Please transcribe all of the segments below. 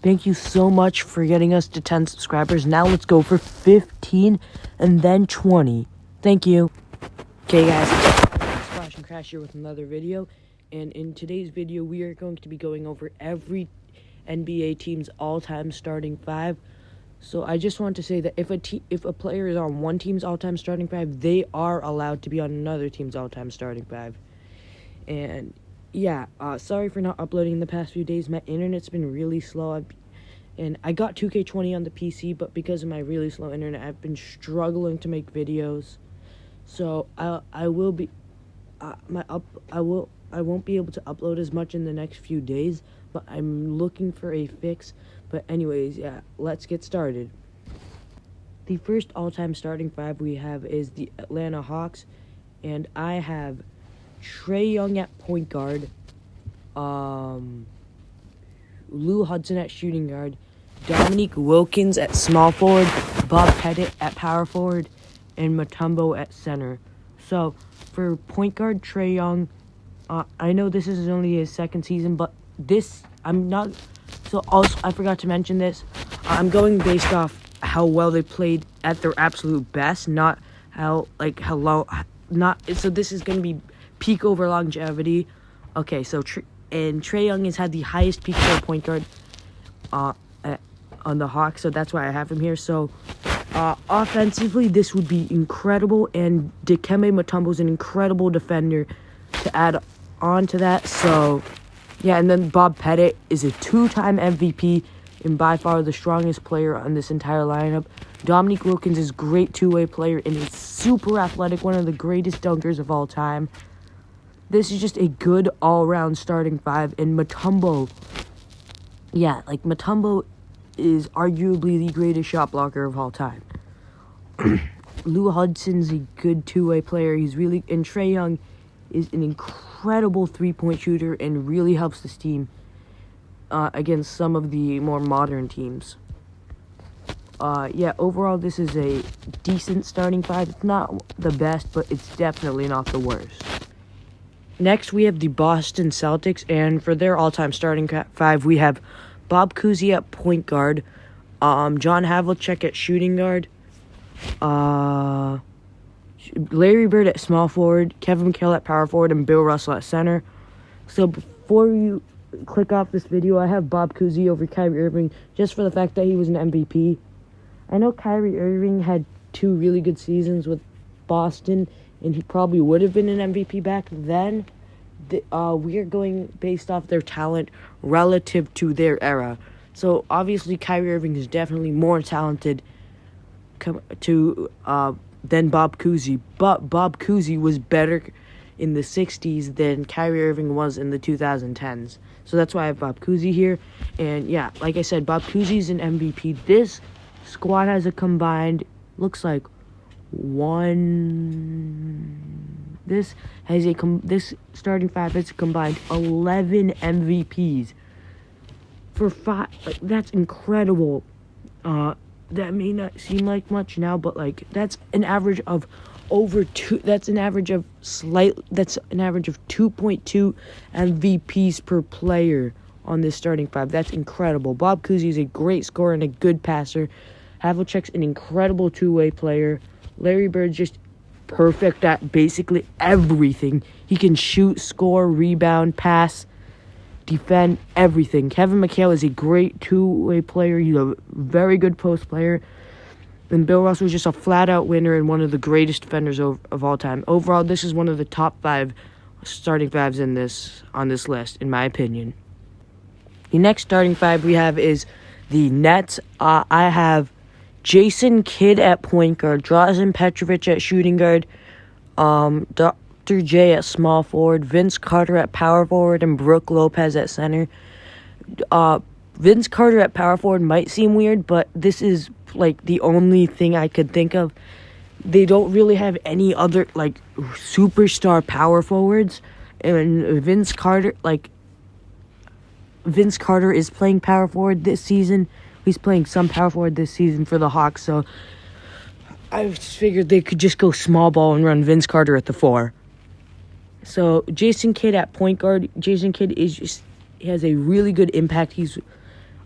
Thank you so much for getting us to 10 subscribers. Now let's go for 15 and then 20. Thank you. Okay, guys, Splash and Crash here with another video. And in today's video, we are going to be going over every NBA team's all-time starting five. So I just want to say that if a player is on one team's all-time starting five, they are allowed to be on another team's all-time starting five. And yeah, sorry for not uploading in the past few days. My internet's been really slow. And I got 2K20 on the PC, but because of my really slow internet, I've been struggling to make videos. So I won't be able to upload as much in the next few days, but I'm looking for a fix. But anyways, yeah, let's get started. The first all-time starting five we have is the Atlanta Hawks, and I have Trae Young at point guard, Lou Hudson at shooting guard, Dominique Wilkins at small forward, Bob Pettit at power forward, and Mutombo at center. So for point guard, Trae Young, I know this is only his second season, but also I forgot to mention this. I'm going based off how well they played at their absolute best, not so this is going to be peak over longevity. Okay, so Trae Young has had the highest peak for a point guard on the Hawks, so that's why I have him here. So offensively, this would be incredible, and Dikembe Mutombo is an incredible defender to add on to that. So yeah, and then Bob Pettit is a two-time MVP and by far the strongest player on this entire lineup. Dominique Wilkins is a great two-way player and is super athletic, one of the greatest dunkers of all time. This is just a good all-around starting five. And Mutombo, Mutombo is arguably the greatest shot blocker of all time. Lou Hudson's a good two-way player. And Trae Young is an incredible three-point shooter and really helps this team against some of the more modern teams. Overall, this is a decent starting five. It's not the best, but it's definitely not the worst. Next, we have the Boston Celtics, and for their all-time starting five, we have Bob Cousy at point guard, John Havlicek at shooting guard, Larry Bird at small forward, Kevin McHale at power forward, and Bill Russell at center. So before you click off this video, I have Bob Cousy over Kyrie Irving just for the fact that he was an MVP. I know Kyrie Irving had two really good seasons with Boston, and he probably would have been an MVP back then. We are going based off their talent relative to their era. So obviously Kyrie Irving is definitely more talented than Bob Cousy, but Bob Cousy was better in the 60s than Kyrie Irving was in the 2010s. So that's why I have Bob Cousy here. And yeah, like I said, Bob Cousy's an MVP. This squad has a combined, looks like this starting five has combined 11 MVPs for five. That's incredible. That may not seem like much now, but that's an average of over two. That's an average of 2.2 MVPs per player on this starting five. That's incredible. Bob Cousy is a great scorer and a good passer. Havlicek's an incredible two-way player. Larry Bird's just perfect at basically everything. He can shoot, score, rebound, pass, defend, everything. Kevin McHale is a great two-way player. He's a very good post player. And Bill Russell is just a flat-out winner and one of the greatest defenders of all time. Overall, this is one of the top five starting fives on this list, in my opinion. The next starting five we have is the Nets. I have Jason Kidd at point guard, Drazen Petrovic at shooting guard, Dr. J at small forward, Vince Carter at power forward, and Brook Lopez at center. Vince Carter at power forward might seem weird, but this is the only thing I could think of. They don't really have any other superstar power forwards, and Vince Carter is playing power forward this season. He's playing some power forward this season for the Hawks, so I just figured they could just go small ball and run Vince Carter at the 4. So Jason Kidd at point guard. Jason Kidd he has a really good impact. He's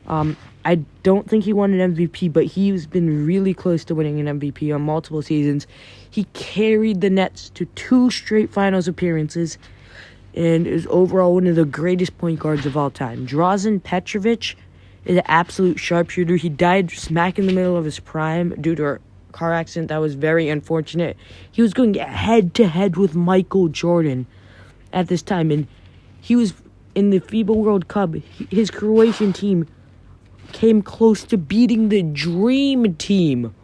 I don't think he won an MVP, but he's been really close to winning an MVP on multiple seasons. He carried the Nets to 2 straight finals appearances and is overall one of the greatest point guards of all time. Drazen Petrovic is an absolute sharpshooter. He died smack in the middle of his prime due to a car accident that was very unfortunate. He was going head-to-head with Michael Jordan at this time, and he was in the FIBA World Cup. His Croatian team came close to beating the Dream Team.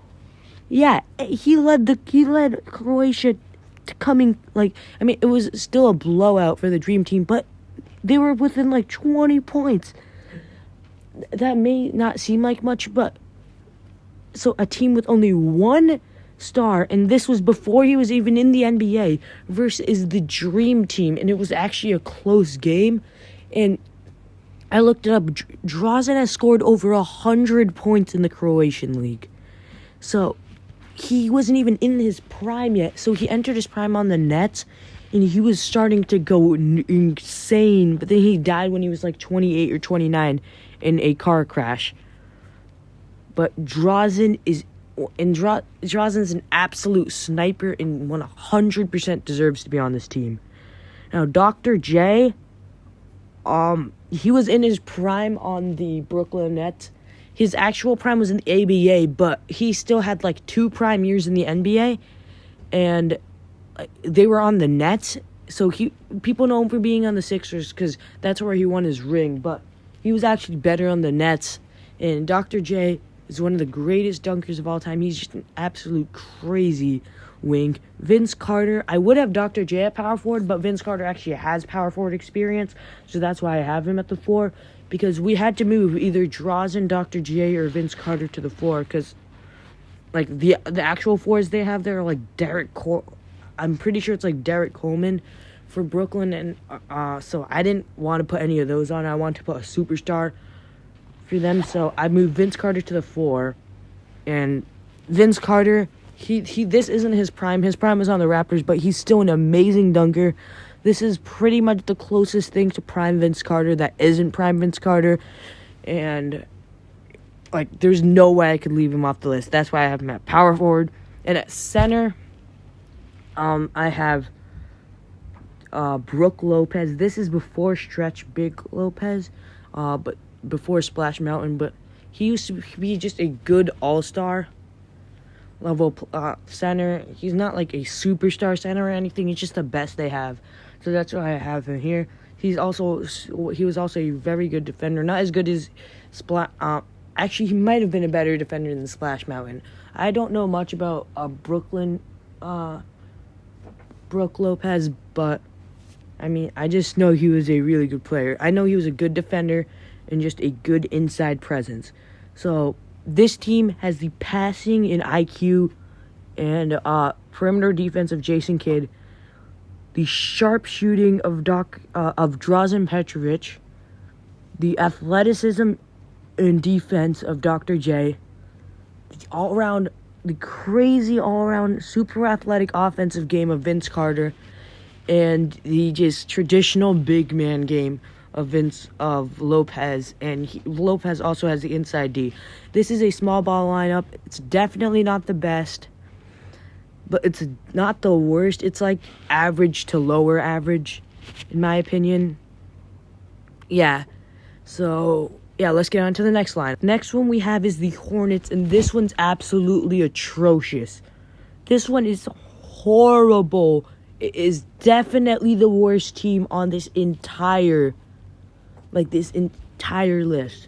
Yeah, he led Croatia to coming, it was still a blowout for the Dream Team, but they were within 20 points. That may not seem like much, but so a team with only one star, and this was before he was even in the NBA, versus the Dream Team, and it was actually a close game. And I looked it up. Drazen has scored over 100 points in the Croatian league. So he wasn't even in his prime yet. So he entered his prime on the Nets, and he was starting to go insane. But then he died when he was 28 or 29 in a car crash. But Drazen's an absolute sniper and 100% deserves to be on this team. Now, Dr. J, he was in his prime on the Brooklyn Nets. His actual prime was in the ABA, but he still had 2 prime years in the NBA, and they were on the Nets. So people know him for being on the Sixers because that's where he won his ring, but he was actually better on the Nets. And Dr. J is one of the greatest dunkers of all time. He's just an absolute crazy wing. Vince Carter, I would have Dr. J at power forward, but Vince Carter actually has power forward experience, so that's why I have him at the 4, because we had to move either Drazen, Dr. J, or Vince Carter to the 4, because the actual 4s they have there are Derek I'm pretty sure it's Derek Coleman for Brooklyn, and so I didn't want to put any of those on. I wanted to put a superstar for them, so I moved Vince Carter to the 4. And Vince Carter, he this isn't his prime. His prime is on the Raptors, but he's still an amazing dunker. This is pretty much the closest thing to prime Vince Carter that isn't prime Vince Carter, and there's no way I could leave him off the list. That's why I have him at power forward. And at center, I have Brook Lopez. This is before Stretch Big Lopez, but before Splash Mountain, but he used to be just a good all-star level center. He's not a superstar center or anything. He's just the best they have. So that's why I have him here. He was also a very good defender. Not as good as actually, he might have been a better defender than Splash Mountain. I don't know much about Brook Lopez, but I just know he was a really good player. I know he was a good defender and just a good inside presence. So this team has the passing and IQ and perimeter defense of Jason Kidd, the sharp shooting of Drazen Petrovic, the athleticism and defense of Dr. J, the crazy all-around super athletic offensive game of Vince Carter, and the just traditional big man game of Lopez, and Lopez also has the inside D. This is a small ball lineup. It's definitely not the best, but it's not the worst. It's average to lower average, in my opinion. Yeah. So, yeah, let's get on to the next line. Next one we have is the Hornets, and this one's absolutely atrocious. This one is horrible. It is definitely the worst team on this entire list.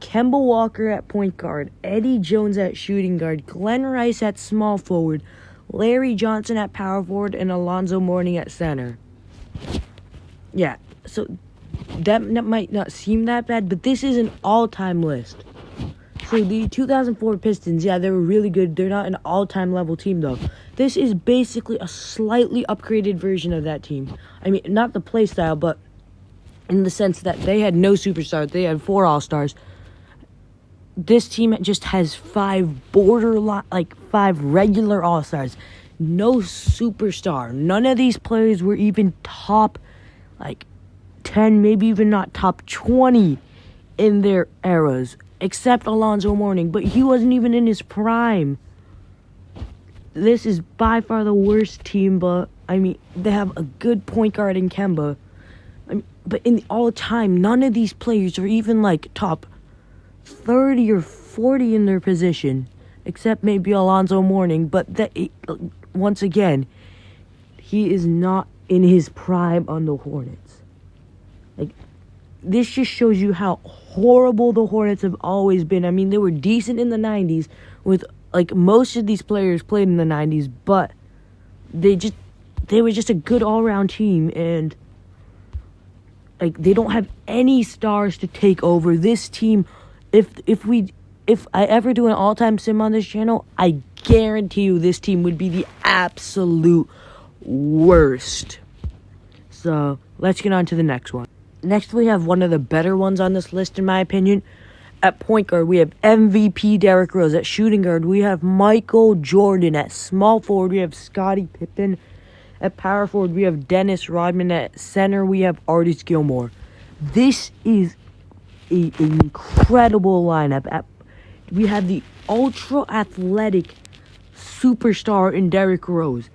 Kemba Walker at point guard, Eddie Jones at shooting guard, Glenn Rice at small forward, Larry Johnson at power forward, and Alonzo Mourning at center. Yeah, so that might not seem that bad, but this is an all-time list. So the 2004 Pistons, yeah, they were really good. They're not an all-time level team, though. This is basically a slightly upgraded version of that team. Not the play style, but in the sense that they had no superstars. They had 4 all-stars. This team just has 5 regular all-stars. No superstar. None of these players were even top 10, maybe even not top 20 in their eras, except Alonzo Mourning, but he wasn't even in his prime. This is by far the worst team, but, I mean, they have a good point guard in Kemba. But in all time, none of these players are even, like, top 30 or 40 in their position, except maybe Alonzo Mourning. But once again, he is not in his prime on the Hornets. Like, this just shows you how horrible the Hornets have always been. I mean, they were decent in the 90s with, like, most of these players played in the 90s, but they were just a good all-around team, and, like, they don't have any stars to take over. This team, if I ever do an all-time sim on this channel, I guarantee you this team would be the absolute worst. So, let's get on to the next one. Next, we have one of the better ones on this list, in my opinion. At point guard, we have MVP Derrick Rose. At shooting guard, we have Michael Jordan. At small forward, we have Scottie Pippen. At power forward, we have Dennis Rodman. At center, we have Artis Gilmore. This is an incredible lineup. We have the ultra-athletic superstar in Derrick Rose.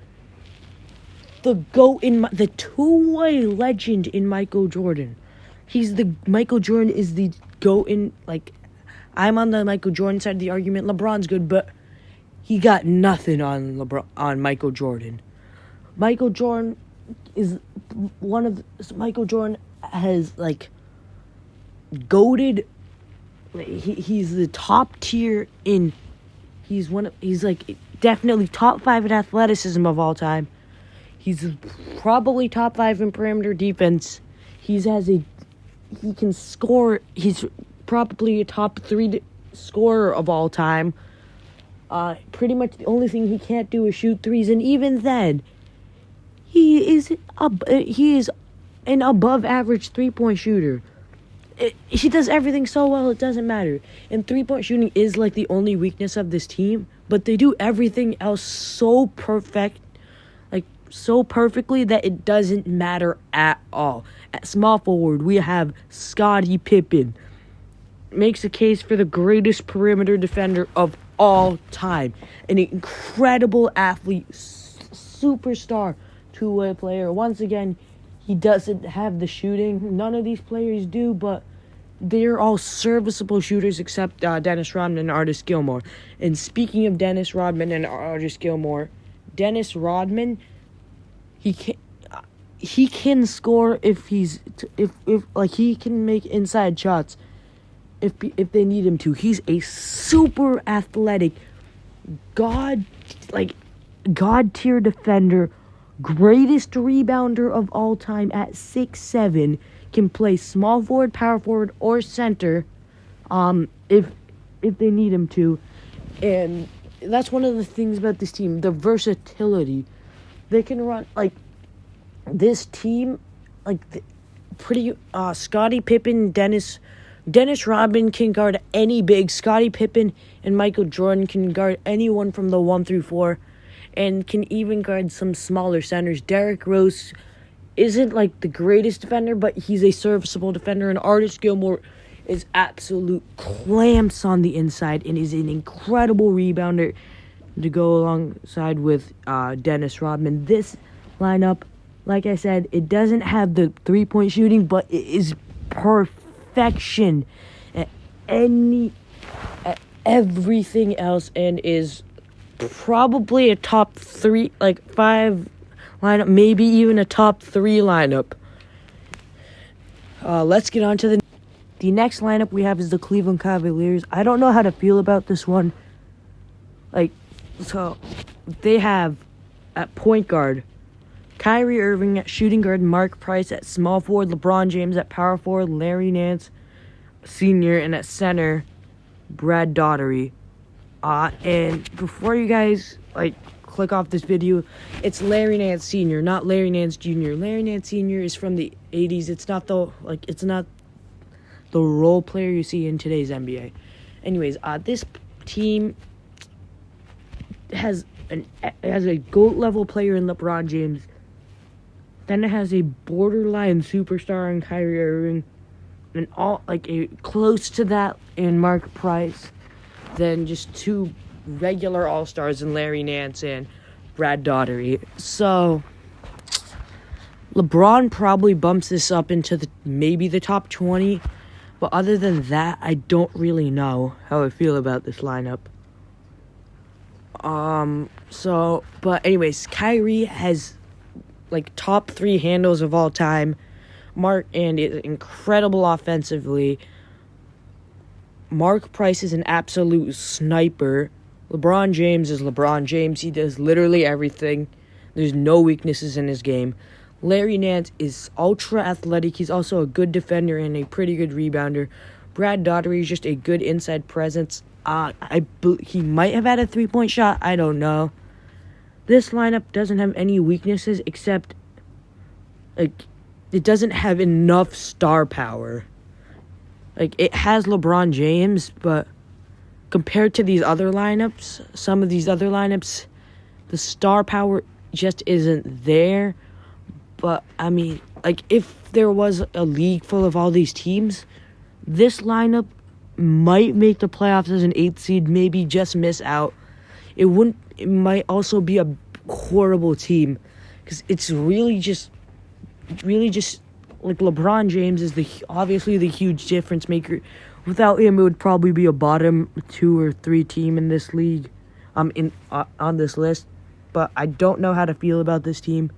The two-way legend in Michael Jordan. Michael Jordan is the GOAT in, like, I'm on the Michael Jordan side of the argument. LeBron's good, but he got nothing on Michael Jordan. Michael Jordan has, like, goated. He's the top tier in. He's like definitely top 5 in athleticism of all time. He's probably top 5 in perimeter defense. He can score. He's probably a top 3 scorer of all time. Pretty much the only thing he can't do is shoot threes, and even then, he is an above average 3-point shooter. He does everything so well, it doesn't matter. And 3-point shooting is like the only weakness of this team, but they do everything else so perfectly that it doesn't matter at all. At small forward, we have Scottie Pippen. Makes a case for the greatest perimeter defender of all time. An incredible athlete, superstar, two-way player. Once again, he doesn't have the shooting. None of these players do, but they're all serviceable shooters except Dennis Rodman and Artis Gilmore. And speaking of Dennis Rodman and Artis Gilmore, Dennis Rodman, he can score if he can make inside shots if they need him to. He's a super athletic god tier defender, greatest rebounder of all time at 6'7", can play small forward, power forward, or center if they need him to. And that's one of the things about this team, the versatility. They can run, like, this team, like, Scottie Pippen, Dennis Rodman can guard any big. Scottie Pippen and Michael Jordan can guard anyone from the 1 through 4 and can even guard some smaller centers. Derrick Rose isn't, like, the greatest defender, but he's a serviceable defender, and Artis Gilmore is absolute clamps on the inside and is an incredible rebounder to go alongside with Dennis Rodman. This lineup, like I said, it doesn't have the 3-point shooting, but it is perfection at everything else, and is probably a top 3, like 5 lineup, maybe even a top 3 lineup. Let's get on to the next lineup we have is the Cleveland Cavaliers. I don't know how to feel about this one. So they have at point guard Kyrie Irving, at shooting guard Mark Price, at small forward LeBron James, at power forward Larry Nance Sr., and at center Brad Daugherty. And before you guys click off this video, it's Larry Nance Sr., not Larry Nance Jr. Larry Nance Sr. is from the 80s. It's not the role player you see in today's NBA. Anyways, this team has a GOAT level player in LeBron James. Then it has a borderline superstar in Kyrie Irving. close to that in Mark Price, than just two regular all-stars in Larry Nance and Brad Daugherty. So LeBron probably bumps this up into maybe the top 20, but other than that, I don't really know how I feel about this lineup. But anyways, Kyrie has top 3 handles of all time. And is incredible offensively. Mark Price is an absolute sniper. LeBron James is LeBron James. He does literally everything. There's no weaknesses in his game. Larry Nance is ultra athletic. He's also a good defender and a pretty good rebounder. Brad Daugherty is just a good inside presence. He might have had a 3-point shot. I don't know. This lineup doesn't have any weaknesses except it doesn't have enough star power. It has LeBron James, but compared to these other lineups, some of these other lineups, the star power just isn't there. But, I mean, if there was a league full of all these teams, this lineup might make the playoffs as an 8th seed, maybe just miss out. It might also be a horrible team, because it's really just LeBron James is obviously the huge difference maker. Without him, it would probably be a bottom 2 or 3 team in this league, on this list. But I don't know how to feel about this team.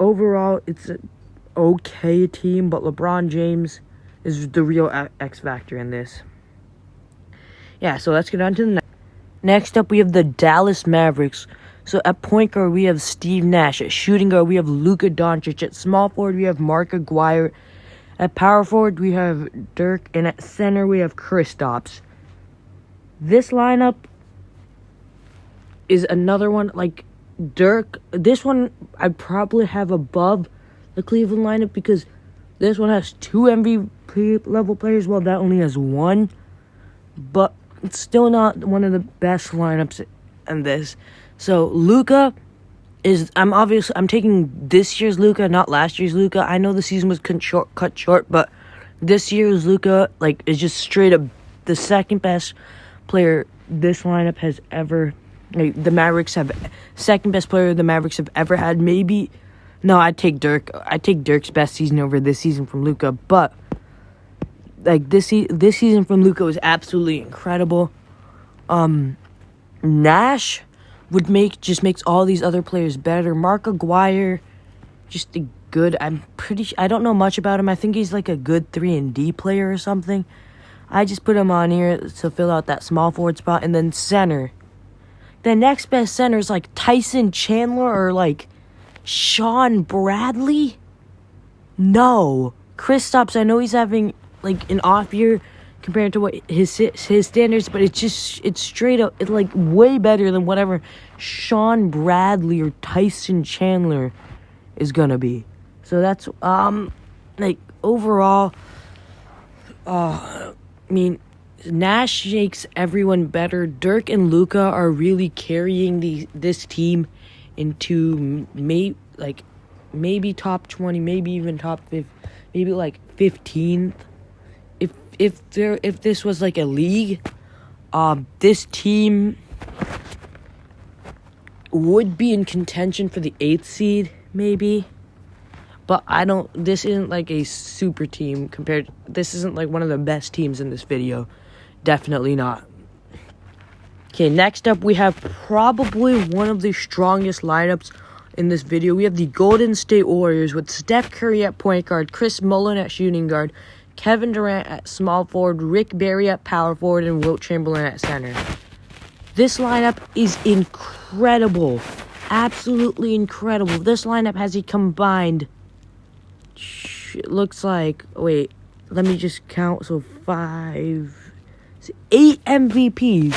Overall, it's an okay team, but LeBron James is the real X factor in this. Yeah, so let's get on to the next. Next up, we have the Dallas Mavericks. So at point guard, we have Steve Nash. At shooting guard, we have Luka Doncic. At small forward, we have Mark Aguirre. At power forward, we have Dirk. And at center, we have Kristaps. This lineup is another one, Dirk. This one I'd probably have above the Cleveland lineup, because this one has 2 MVP level players, while that only has 1. But it's still not one of the best lineups in this. So Luka I'm taking this year's Luka, not last year's Luka. I know the season was cut short, but this year's Luka is just straight up the second best player this lineup has ever. The Mavericks have second best player the Mavericks have ever had. Maybe no, I'd take Dirk. I'd take Dirk's best season over this season from Luka, but this season from Luka was absolutely incredible. Nash makes all these other players better. Mark Aguirre, just a good. I don't know much about him. I think he's a good 3-and-D player or something. I just put him on here to fill out that small forward spot. And then center. The next best center is Tyson Chandler or Sean Bradley. No, Kristaps. I know he's having an off year compared to what his standards, but it's straight up, it's way better than whatever Sean Bradley or Tyson Chandler is gonna be. So that's overall, Nash makes everyone better. Dirk and Luka are really carrying this team into maybe top 20, maybe even top 5, maybe 15th. If this was a league, this team would be in contention for the 8th seed, maybe. But this isn't a super team this isn't one of the best teams in this video. Definitely not. Okay, next up we have probably one of the strongest lineups in this video. We have the Golden State Warriors with Steph Curry at point guard, Chris Mullin at shooting guard, Kevin Durant at small forward, Rick Barry at power forward, and Wilt Chamberlain at center. This lineup is incredible. Absolutely incredible. This lineup has a combined, it looks wait, let me just count. So 8 MVPs.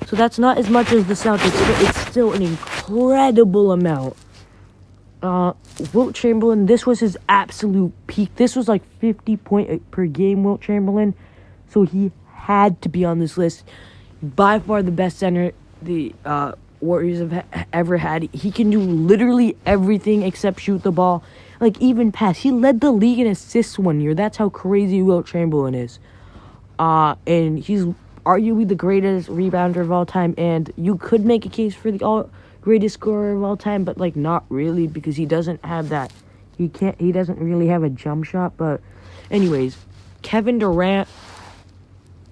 So that's not as much as the Celtics, but it's still an incredible amount. Wilt Chamberlain, this was his absolute peak. This was 50 point per game Wilt Chamberlain. So he had to be on this list. By far the best center the Warriors have ever had. He can do literally everything except shoot the ball. Like, even pass. He led the league in assists one year. That's how crazy Wilt Chamberlain is. And he's arguably the greatest rebounder of all time. And you could make a case for the greatest scorer of all time, but, like, not really, because he doesn't have that. He doesn't really have a jump shot. But anyways, Kevin Durant,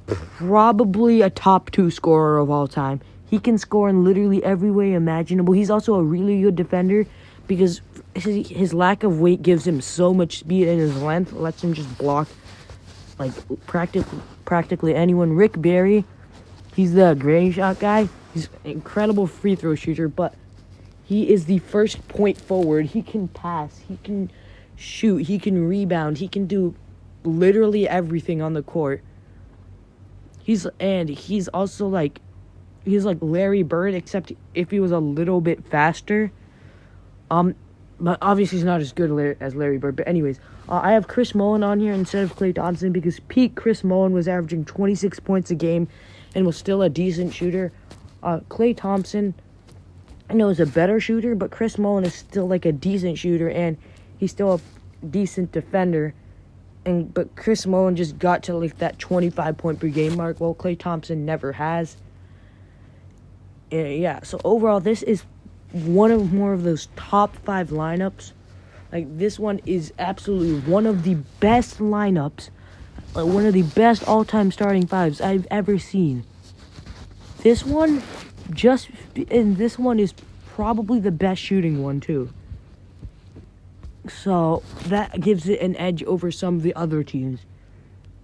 probably a top 2 scorer of all time. He can score in literally every way imaginable. He's also a really good defender because his lack of weight gives him so much speed, and his length lets him just block like practically anyone. Rick Barry, he's the gray shot guy. He's an incredible free throw shooter, but he is the first point forward. He can pass, he can shoot, he can rebound, he can do literally everything on the court. He's also like Larry Bird, except if he was a little bit faster. But obviously he's not as good as Larry Bird. But anyways, I have Chris Mullin on here instead of Klay Thompson because peak Chris Mullin was averaging 26 points a game and was still a decent shooter. Klay Thompson, I know, is a better shooter, but Chris Mullin is still like a decent shooter and he's still a decent defender. But Chris Mullin just got to like that 25 point per game mark, while Klay Thompson never has. Yeah, so overall, this is one of more of those top 5 lineups. Like, this one is absolutely one of the best lineups, like one of the best all-time starting 5s I've ever seen. This one is probably the best shooting one too. So that gives it an edge over some of the other teams.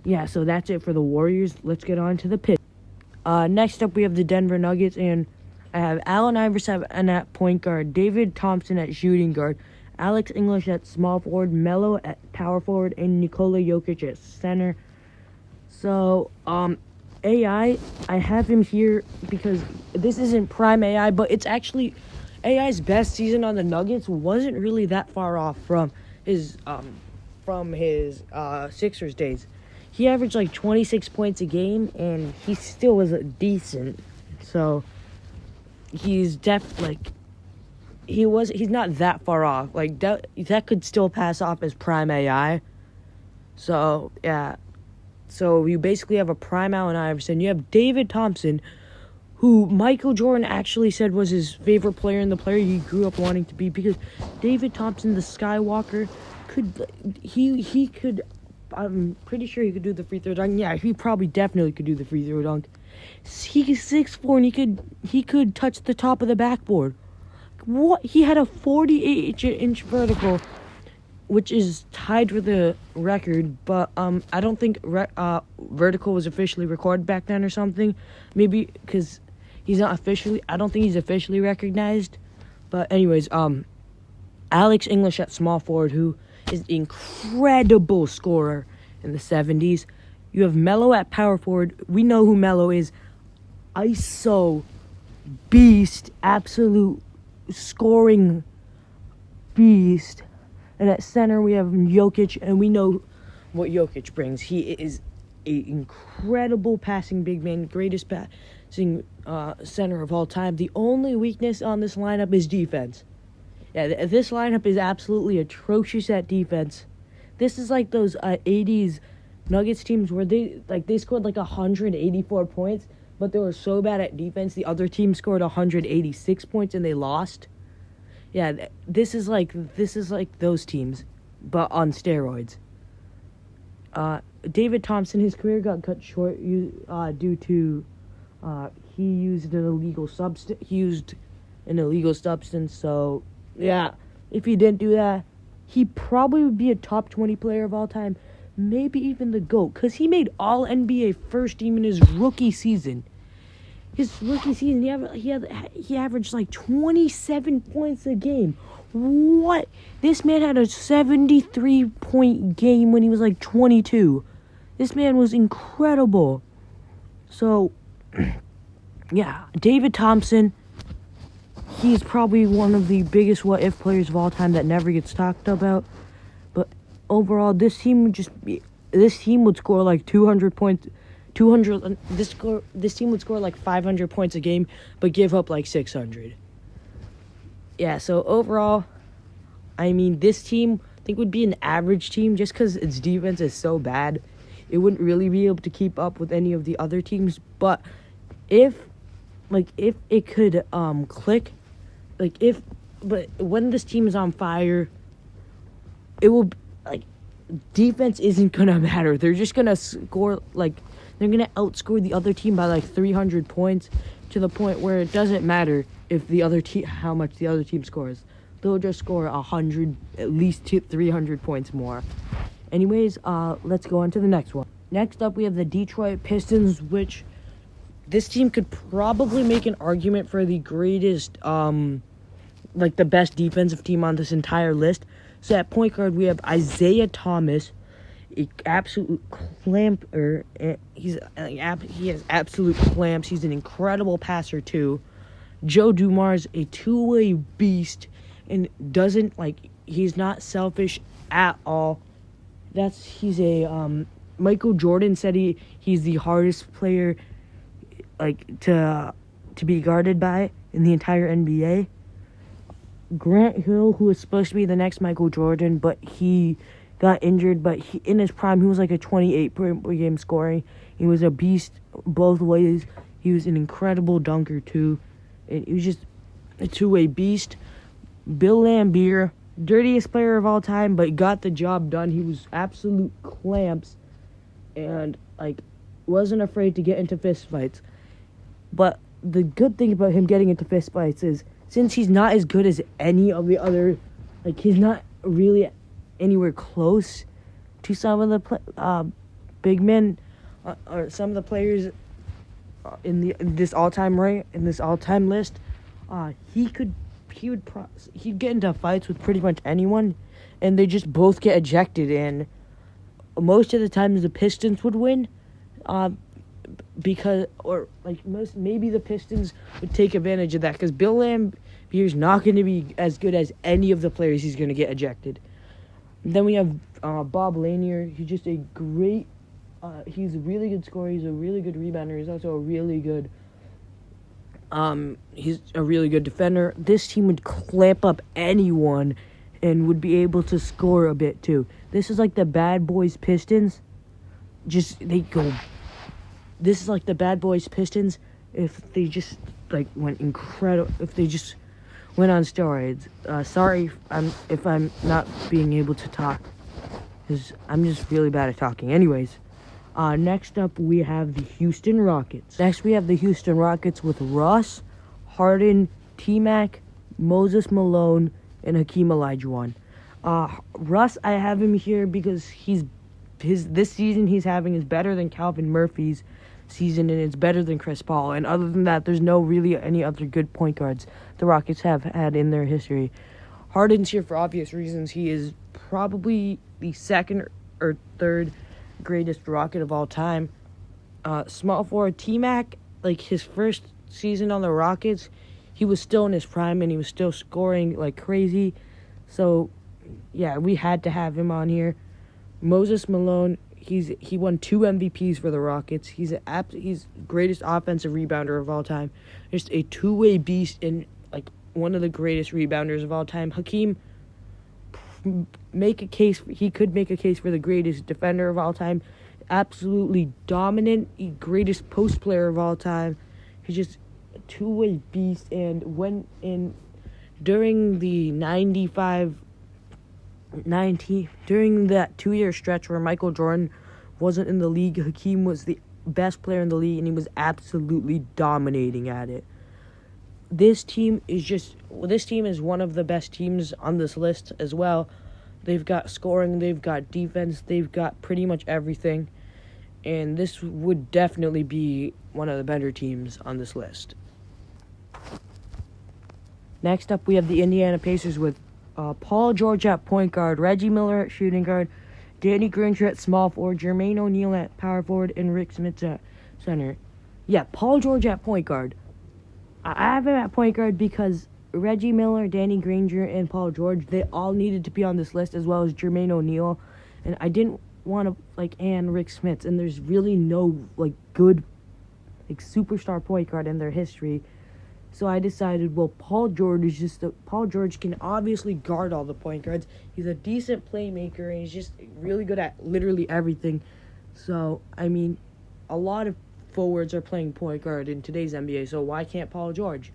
Yeah, so that's it for the Warriors. Let's get on to the Pistons. Next up, we have the Denver Nuggets, and I have Allen Iverson at point guard, David Thompson at shooting guard, Alex English at small forward, Melo at power forward, and Nikola Jokic at center. So, AI, I have him here because this isn't prime AI, but it's actually AI's best season on the Nuggets wasn't really that far off from his Sixers days. He averaged like 26 points a game, and he still was decent. So he's he's not that far off. Like that could still pass off as prime AI. So yeah. So you basically have a prime Allen Iverson. You have David Thompson, who Michael Jordan actually said was his favorite player and the player he grew up wanting to be, because David Thompson, the Skywalker, I'm pretty sure he could do the free throw dunk. Yeah, he probably definitely could do the free throw dunk. He's 6'4", and he could touch the top of the backboard. What? He had a 48-inch vertical, which is tied for the record, but I don't think vertical was officially recorded back then or something. Maybe because I don't think he's officially recognized. But anyways, Alex English at small forward, who is an incredible scorer in the 70s. You have Melo at power forward. We know who Melo is. ISO beast, absolute scoring beast. And at center, we have Jokic, and we know what Jokic brings. He is an incredible passing big man, greatest passing center of all time. The only weakness on this lineup is defense. Yeah, this lineup is absolutely atrocious at defense. This is like those 80s Nuggets teams where they scored like 184 points, but they were so bad at defense, the other team scored 186 points and they lost. Yeah, this is like those teams, but on steroids. David Thompson, his career got cut short due to he used an illegal substance. So yeah, if he didn't do that, he probably would be a top 20 player of all time, maybe even the GOAT, because he made All NBA first team in his rookie season. His rookie season, he averaged like 27 points a game. What? This man had a 73-point game when he was like 22. This man was incredible. So, yeah, David Thompson, he's probably one of the biggest what-if players of all time that never gets talked about. But overall, this team would score like 200 points 200. This team would score like 500 points a game, but give up like 600. Yeah. So overall, I mean, this team I think would be an average team just because its defense is so bad. It wouldn't really be able to keep up with any of the other teams. But if it could click, but when this team is on fire, it will defense isn't gonna matter. They're just gonna score they're gonna outscore the other team by 300 points to the point where it doesn't matter if the other team how much the other team scores. They'll just score 100, at least 300 points more. Anyways, let's go on to the next one. Next up, we have the Detroit Pistons, which this team could probably make an argument for the greatest, the best defensive team on this entire list. So at point guard, we have Isaiah Thomas, an absolute clamper. He has absolute clamps. He's an incredible passer too. Joe Dumars, a two-way beast, and he's not selfish at all. He's a Michael Jordan said he's the hardest player to be guarded by in the entire NBA. Grant Hill, who was supposed to be the next Michael Jordan, but he got injured. But in his prime, he was like a 28 per game scoring. He was a beast both ways. He was an incredible dunker too, and he was just a two-way beast. Bill Laimbeer, dirtiest player of all time, but got the job done. He was absolute clamps, and wasn't afraid to get into fist fights. But the good thing about him getting into fist fights is, since he's not as good as any of the other, he's not really anywhere close to some of the big men or some of the players in this all-time list. He'd get into fights with pretty much anyone, and they just both get ejected. And most of the times, the Pistons would win. Maybe the Pistons would take advantage of that because Bill Laimbeer's not going to be as good as any of the players he's going to get ejected. Then we have Bob Lanier. He's just a great. He's a really good scorer. He's a really good rebounder. He's also a really good. He's a really good defender. This team would clamp up anyone, and would be able to score a bit too. This is like the Bad Boys Pistons. This is like the Bad Boys Pistons if they just went incredible. If they just went on steroids. Sorry, if I'm not being able to talk, because I'm just really bad at talking. Anyways, next up we have the Houston Rockets. Next we have the Houston Rockets with Russ, Harden, T-Mac, Moses Malone, and Hakeem Olajuwon. Russ, I have him here because this season he's having is better than Calvin Murphy's season, and it's better than Chris Paul. And other than that, there's no really any other good point guards the Rockets have had in their history. Harden's here for obvious reasons. He is probably the second or third greatest Rocket of all time. Small forward T-Mac, his first season on the Rockets, he was still in his prime and he was still scoring like crazy. So, yeah, we had to have him on here. Moses Malone, he won 2 MVPs for the Rockets. He's greatest offensive rebounder of all time. Just a two-way beast and one of the greatest rebounders of all time. Hakeem, he could make a case for the greatest defender of all time. Absolutely dominant, greatest post player of all time. He's just a two-way beast. And during that 2-year stretch where Michael Jordan wasn't in the league, Hakeem was the best player in the league, and he was absolutely dominating at it. This team is one of the best teams on this list as well. They've got scoring, they've got defense, they've got pretty much everything, and this would definitely be one of the better teams on this list. Next up, we have the Indiana Pacers with Paul George at point guard, Reggie Miller at shooting guard, Danny Granger at small forward, Jermaine O'Neal at power forward, and Rick Smith at center. Yeah, Paul George at point guard. I have him at point guard because Reggie Miller, Danny Granger, and Paul George, they all needed to be on this list, as well as Jermaine O'Neal. And I didn't want to and Rick Smits, and there's really no good superstar point guard in their history. So I decided, well, Paul George can obviously guard all the point guards. He's a decent playmaker, and he's just really good at literally everything. So, I mean, a lot of forwards are playing point guard in today's NBA, so why can't Paul George?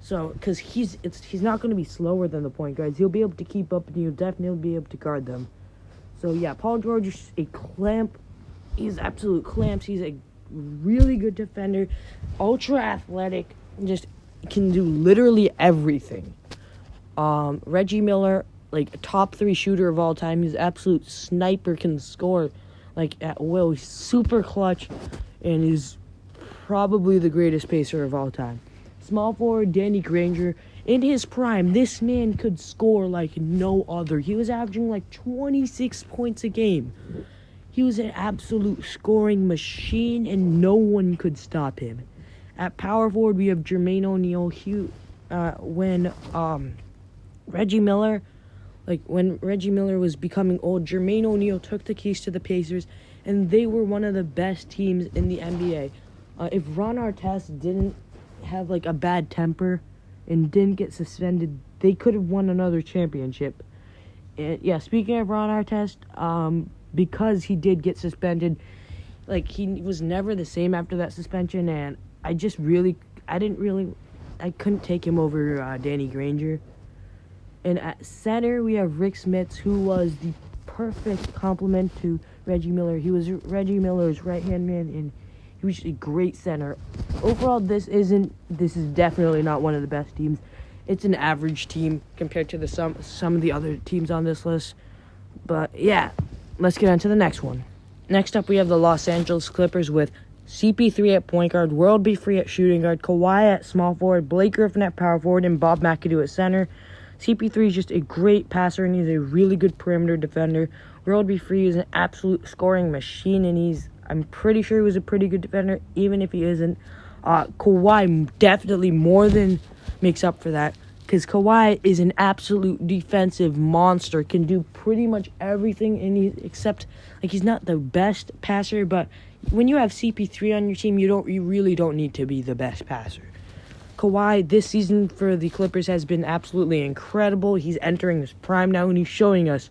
So, because he's not going to be slower than the point guards. He'll be able to keep up, and he'll definitely be able to guard them. So, yeah, Paul George is a clamp. He's absolute clamps. He's a really good defender, ultra athletic, just can do literally everything. Reggie Miller, a top 3 shooter of all time. He's an absolute sniper, can score at will. He's super clutch, and he's probably the greatest pacer of all time. Small forward Danny Granger, in his prime, this man could score like no other. He was averaging 26 points a game. He was an absolute scoring machine, and no one could stop him. At power forward, we have Jermaine O'Neal. When Reggie Miller was becoming old, Jermaine O'Neal took the keys to the Pacers, and they were one of the best teams in the NBA. If Ron Artest didn't have a bad temper and didn't get suspended, they could have won another championship. And yeah, speaking of Ron Artest, because he did get suspended, he was never the same after that suspension, and I couldn't take him over Danny Granger. And at center, we have Rick Smits, who was the perfect complement to Reggie Miller. He was Reggie Miller's right-hand man, and he was a great center. Overall, this is definitely not one of the best teams. It's an average team compared to some of the other teams on this list. But yeah, let's get on to the next one. Next up, we have the Los Angeles Clippers with CP3 at point guard, World B. Free at shooting guard, Kawhi at small forward, Blake Griffin at power forward, and Bob McAdoo at center. CP3 is just a great passer, and he's a really good perimeter defender. World B. Free is an absolute scoring machine, and I'm pretty sure he was a pretty good defender, even if he isn't. Kawhi definitely more than makes up for that, because Kawhi is an absolute defensive monster, can do pretty much everything, and except he's not the best passer, but when you have CP3 on your team, you really don't need to be the best passer. Kawhi this season for the Clippers has been absolutely incredible. He's entering his prime now, and he's showing us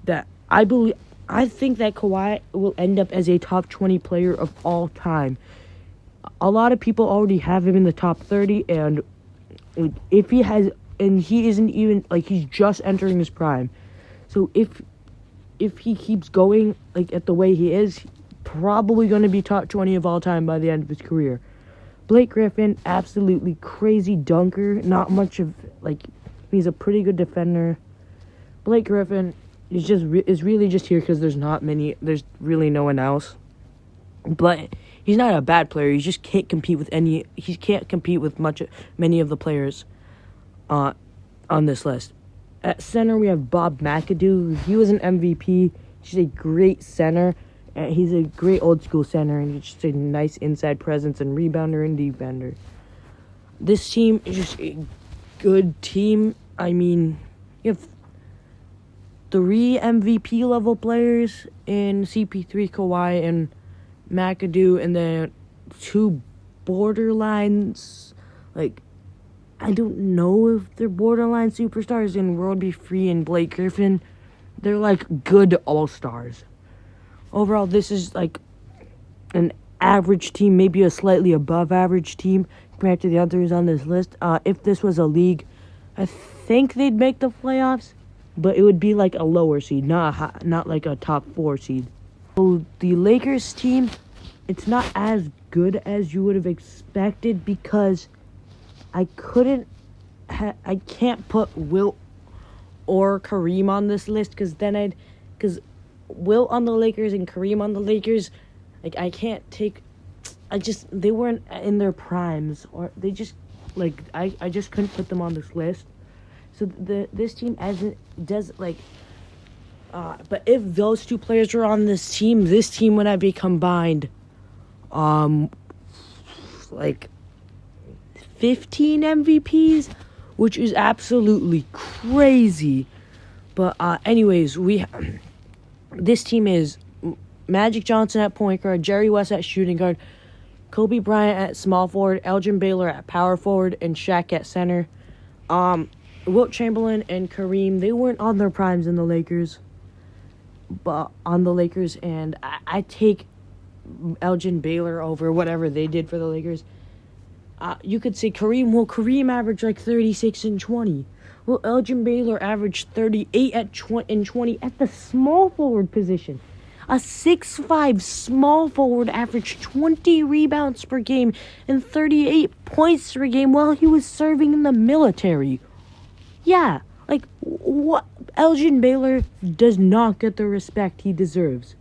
that I think that Kawhi will end up as a top 20 player of all time. A lot of people already have him in the top 30, and if he has, and he isn't even he's just entering his prime. So if he keeps going at the way he is, probably going to be top 20 of all time by the end of his career. Blake Griffin, absolutely crazy dunker. Not much of he's a pretty good defender. Blake Griffin is really just here because there's really no one else. But he's not a bad player. He just can't compete with many of the players on this list. At center, we have Bob McAdoo. He was an MVP. He's a great center. He's a great old-school center, and he's just a nice inside presence and rebounder and defender. This team is just a good team. I mean, you have 3 MVP-level players in CP3, Kawhi, and McAdoo, and then 2 borderlines. I don't know if they're borderline superstars in World B. Free and Blake Griffin. They're good all-stars. Overall, this is an average team, maybe a slightly above average team compared to the others on this list. If this was a league, I think they'd make the playoffs, but it would be a lower seed, not a top 4 seed. So the Lakers team, it's not as good as you would have expected because I can't put Wilt or Kareem on this list because Wilt on the Lakers and Kareem on the Lakers, I can't take. They weren't in their primes, or they just I just couldn't put them on this list. So this team but if those 2 players were on this team would have be combined 15 MVPs, which is absolutely crazy. But anyways, This team is Magic Johnson at point guard, Jerry West at shooting guard, Kobe Bryant at small forward, Elgin Baylor at power forward, and Shaq at center. Wilt Chamberlain and Kareem, they weren't on their primes in the Lakers, and I take Elgin Baylor over whatever they did for the Lakers. You could say Kareem averaged like 36 and 20. Well, Elgin Baylor averaged 38 and 20 at the small forward position. A 6'5" small forward averaged 20 rebounds per game and 38 points per game while he was serving in the military. Yeah, like, what? Elgin Baylor does not get the respect he deserves.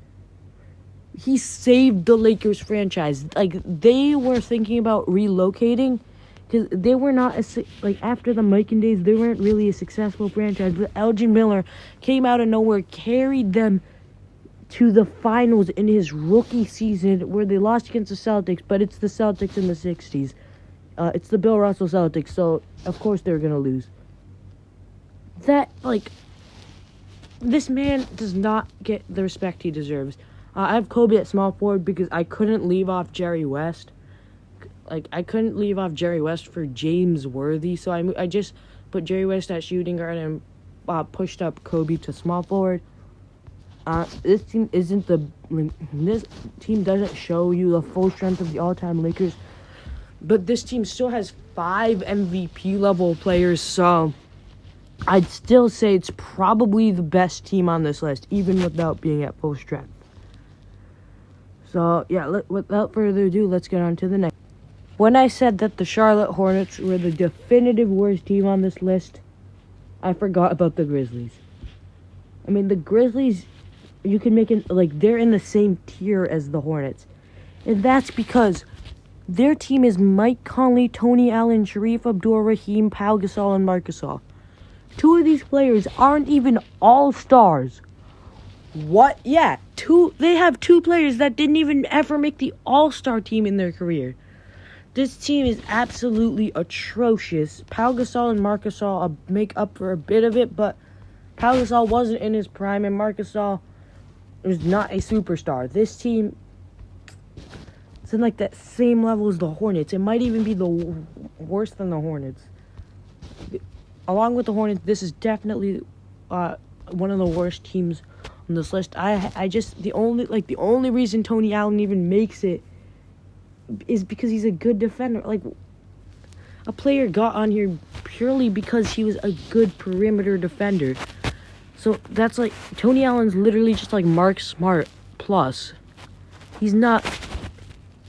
He saved the Lakers franchise. Like, they were thinking about relocating because they were not, after the Mikan days, they weren't really a successful franchise. But Elgin Baylor came out of nowhere, carried them to the finals in his rookie season where they lost against the Celtics, but it's the Celtics in the 60s. It's the Bill Russell Celtics, so of course they're going to lose. This man does not get the respect he deserves. I have Kobe at small forward because I couldn't leave off Jerry West. I couldn't leave off Jerry West for James Worthy, so I just put Jerry West at shooting guard and pushed up Kobe to small forward. This team doesn't show you the full strength of the all-time Lakers, but this team still has 5 MVP level players, so I'd still say it's probably the best team on this list, even without being at full strength. So, yeah, without further ado, let's get on to the next. When I said that the Charlotte Hornets were the definitive worst team on this list, I forgot about the Grizzlies. I mean, the Grizzlies, you can make it, they're in the same tier as the Hornets. And that's because their team is Mike Conley, Tony Allen, Shareef Abdur-Rahim, Pau Gasol, and Marc Gasol. 2 of these players aren't even all-stars. What? Yeah, they have 2 players that didn't even ever make the all-star team in their career. This team is absolutely atrocious. Pau Gasol and Marc Gasol make up for a bit of it, but Pau Gasol wasn't in his prime, and Marc Gasol was not a superstar. This team is in that same level as the Hornets. It might even be worse than the Hornets. Along with the Hornets, this is definitely one of the worst teams on this list. The only reason Tony Allen even makes it is because he's a good defender. A player got on here purely because he was a good perimeter defender. So that's Tony Allen's literally just Mark Smart plus. He's not.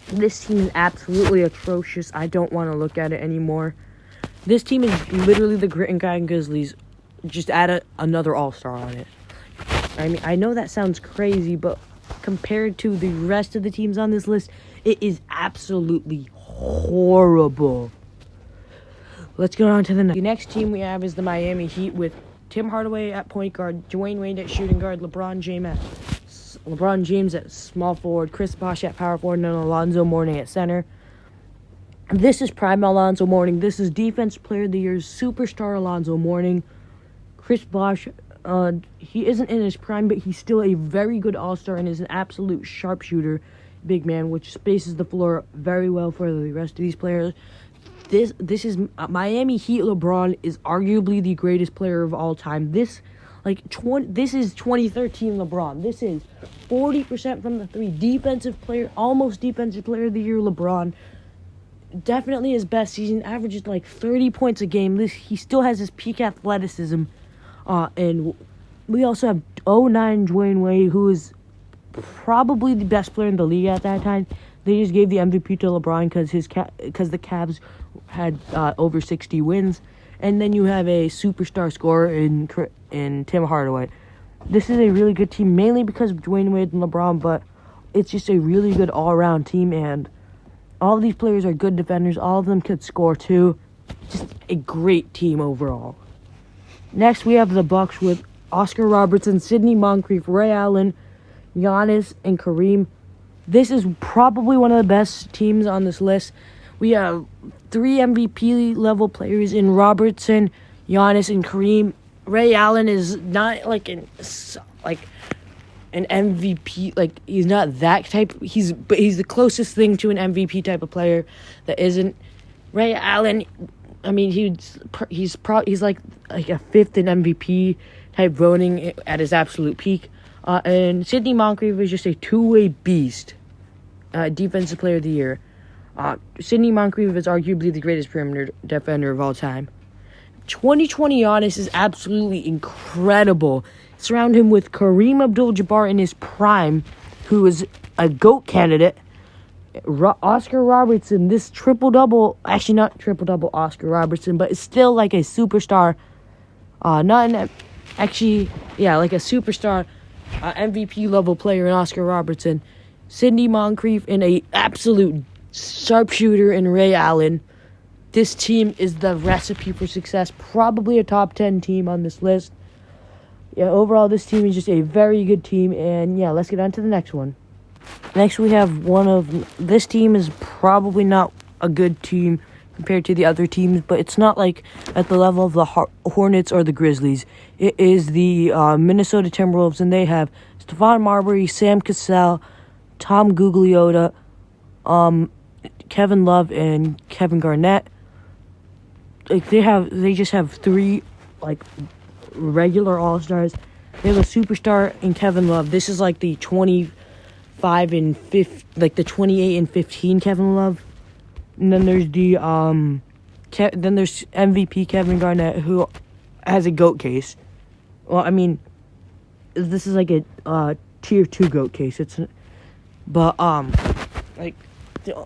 This team is absolutely atrocious. I don't want to look at it anymore. This team is literally the Grit and Grind Grizzlies. Just add another all-star on it. I mean, I know that sounds crazy, but compared to the rest of the teams on this list, it is absolutely horrible. Let's go on to the next. The next team we have is the Miami Heat with Tim Hardaway at point guard, Dwayne Wade at shooting guard, LeBron James at small forward, Chris Bosh at power forward, and Alonzo Mourning at center. This is prime Alonzo Mourning. This is Defense Player of the Year superstar Alonzo Mourning. Chris Bosh, he isn't in his prime, but he's still a very good all-star and is an absolute sharpshooter big man, which spaces the floor very well for the rest of these players. This is Miami Heat. LeBron is arguably the greatest player of all time. This is 2013 LeBron. This is 40% from the 3. Almost defensive player of the year LeBron. Definitely his best season. Averages 30 points a game. He still has his peak athleticism. And we also have 09 Dwayne Wade, who is probably the best player in the league at that time. They just gave the MVP to LeBron because the Cavs had over 60 wins. And then you have a superstar scorer in Tim Hardaway. This is a really good team, mainly because of Dwayne Wade and LeBron, but it's just a really good all-around team, and all of these players are good defenders. All of them could score, too. Just a great team overall. Next, we have the Bucks with Oscar Robertson, Sidney Moncrief, Ray Allen, Giannis, and Kareem. This is probably one of the best teams on this list. We have 3 MVP-level players in Robertson, Giannis, and Kareem. Ray Allen is not an MVP. Like, he's not that type. But he's the closest thing to an MVP type of player that isn't Ray Allen. I mean, he's like a fifth in MVP type voting at his absolute peak. And Sidney Moncrief is just a two-way beast. Defensive Player of the Year. Sidney Moncrief is arguably the greatest perimeter defender of all time. 2020 Giannis is absolutely incredible. Surround him with Kareem Abdul-Jabbar in his prime, who is a GOAT candidate. Oscar Robertson, this triple-double, actually not triple-double Oscar Robertson, but it's still like a superstar. Like a superstar MVP level player in Oscar Robertson. Sidney Moncrief and a absolute sharpshooter in Ray Allen. This team is the recipe for success. Probably a top 10 team on this list. Yeah, overall, this team is just a very good team. And yeah, let's get on to the next one. Next, we have this team is probably not a good team compared to the other teams, but it's not like at the level of the Hornets or the Grizzlies. It is the Minnesota Timberwolves, and they have Stephon Marbury, Sam Cassell, Tom Gugliotta, Kevin Love, and Kevin Garnett. Like, they just have three like regular all-stars. They have a superstar in Kevin Love. This is like the 25 and 5, like the 28 and 15 Kevin Love. And then there's the there's MVP Kevin Garnett, who has a GOAT case. Well, I mean, this is like a tier 2 GOAT case.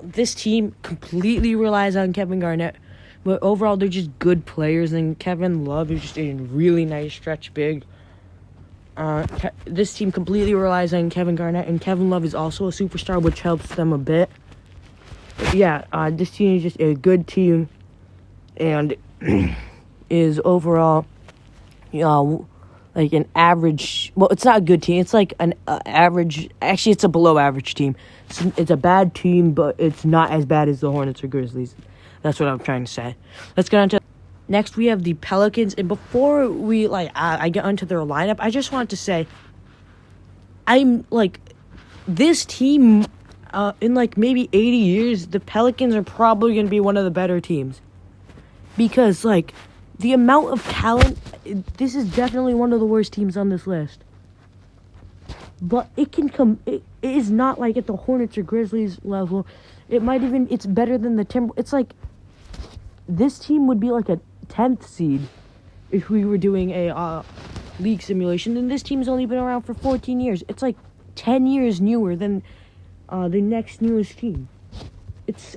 This team completely relies on Kevin Garnett. But overall, they're just good players, and Kevin Love is just a really nice stretch big. This team completely relies on Kevin Garnett, and Kevin Love is also a superstar, which helps them a bit. But yeah, this team is just a good team, and is overall, like an average. Well, it's not a good team. It's like an average. Actually, it's a below average team. It's a bad team, but it's not as bad as the Hornets or Grizzlies. That's what I'm trying to say. Let's get on to... Next, we have the Pelicans. And before I get onto their lineup, I just want to say, this team, in maybe 80 years, the Pelicans are probably going to be one of the better teams. Because, the amount of talent, this is definitely one of the worst teams on this list. But it can come... It is not at the Hornets or Grizzlies level. It's better than the Timber... It's this team would be like a 10th seed if we were doing a league simulation. And this team's only been around for 14 years. It's 10 years newer than the next newest team. It's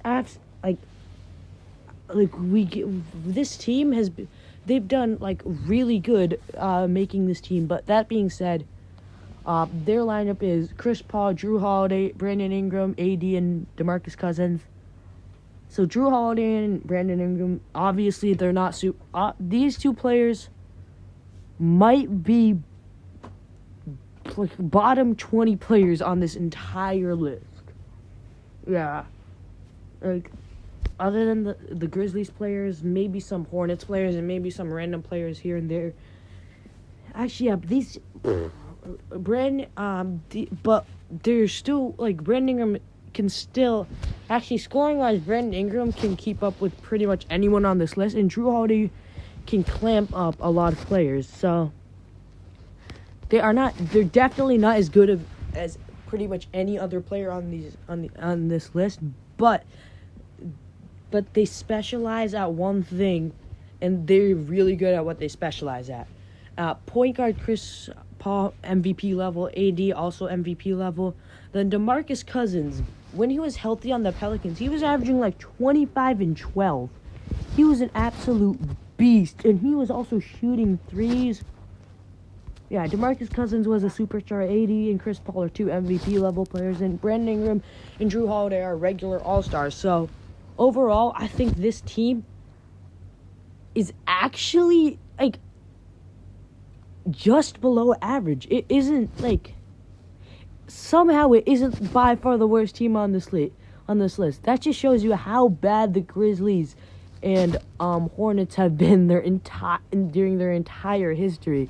this team they've done really good making this team. But that being said, their lineup is Chris Paul, Jrue Holiday, Brandon Ingram, AD, and DeMarcus Cousins. So Jrue Holiday and Brandon Ingram, obviously they're not these two players might be bottom 20 players on this entire list. Yeah. Other than the Grizzlies players, maybe some Hornets players, and maybe some random players here and there. Actually, yeah, these... but there's still Brandon Ingram can still scoring wise. Brandon Ingram can keep up with pretty much anyone on this list, and Jrue Holiday can clamp up a lot of players. So they're definitely not as good as pretty much any other player on this list, but they specialize at one thing, and they're really good at what they specialize at. Point guard Chris Paul, MVP level. AD, also MVP level. Then DeMarcus Cousins, when he was healthy on the Pelicans, he was averaging 25 and 12. He was an absolute beast, and he was also shooting threes. Yeah, DeMarcus Cousins was a superstar. AD and Chris Paul are two MVP level players, and Brandon Ingram and Jrue Holiday are regular all-stars. So, overall, I think this team is actually, just below average. It isn't, somehow it isn't by far the worst team on this list. That just shows you how bad the Grizzlies and Hornets have been during their entire history.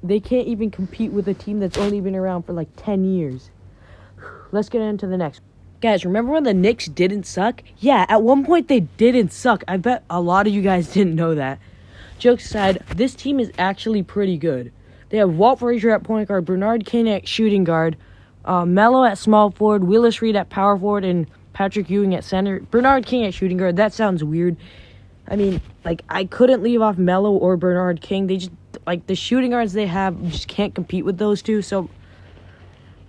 they can't even compete with a team that's only been around for like 10 years. Let's get into the next. Guys, remember when the Knicks didn't suck? Yeah, at one point they didn't suck. I bet a lot of you guys didn't know that. Jokes aside, this team is actually pretty good. They have Walt Frazier at point guard, Bernard King at shooting guard, Melo at small forward, Willis Reed at power forward, and Patrick Ewing at center. Bernard King at shooting guard, that sounds weird. I mean, like, I couldn't leave off Melo or Bernard King. They just, like, the shooting guards they have just can't compete with those two, so